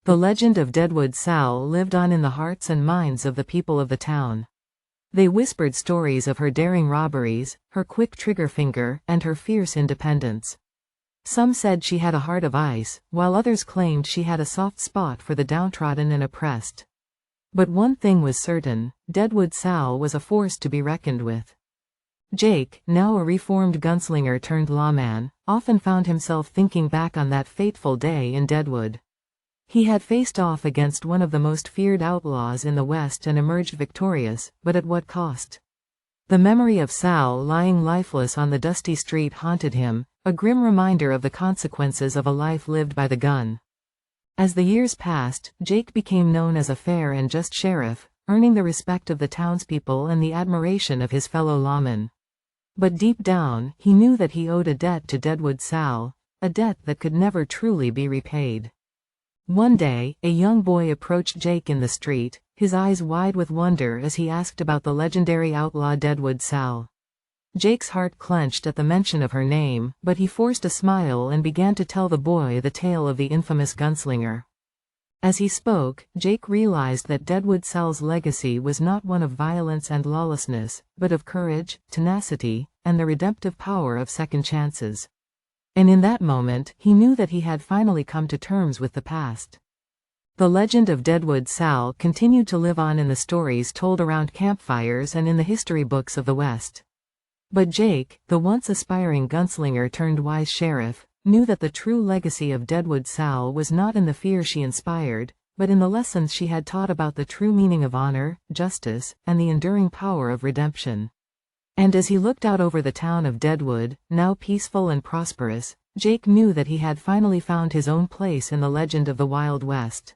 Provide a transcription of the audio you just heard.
The legend of Deadwood Sal lived on in the hearts and minds of the people of the town. They whispered stories of her daring robberies, her quick trigger finger, and her fierce independence. Some said she had a heart of ice, while others claimed she had a soft spot for the downtrodden and oppressed. But one thing was certain: Deadwood Sal was a force to be reckoned with. Jake, now a reformed gunslinger turned lawman, often found himself thinking back on that fateful day in Deadwood. He had faced off against one of the most feared outlaws in the West and emerged victorious, but at what cost? The memory of Sal lying lifeless on the dusty street haunted him, a grim reminder of the consequences of a life lived by the gun. As the years passed, Jake became known as a fair and just sheriff, earning the respect of the townspeople and the admiration of his fellow lawmen. But deep down, he knew that he owed a debt to Deadwood Sal, a debt that could never truly be repaid. One day, a young boy approached Jake in the street, his eyes wide with wonder as he asked about the legendary outlaw Deadwood Sal. Jake's heart clenched at the mention of her name, but he forced a smile and began to tell the boy the tale of the infamous gunslinger. As he spoke, Jake realized that Deadwood Sal's legacy was not one of violence and lawlessness, but of courage, tenacity, and the redemptive power of second chances. And in that moment, he knew that he had finally come to terms with the past. The legend of Deadwood Sal continued to live on in the stories told around campfires and in the history books of the West. But Jake, the once aspiring gunslinger turned wise sheriff, knew that the true legacy of Deadwood Sal was not in the fear she inspired, but in the lessons she had taught about the true meaning of honor, justice, and the enduring power of redemption. And as he looked out over the town of Deadwood, now peaceful and prosperous, Jake knew that he had finally found his own place in the legend of the Wild West.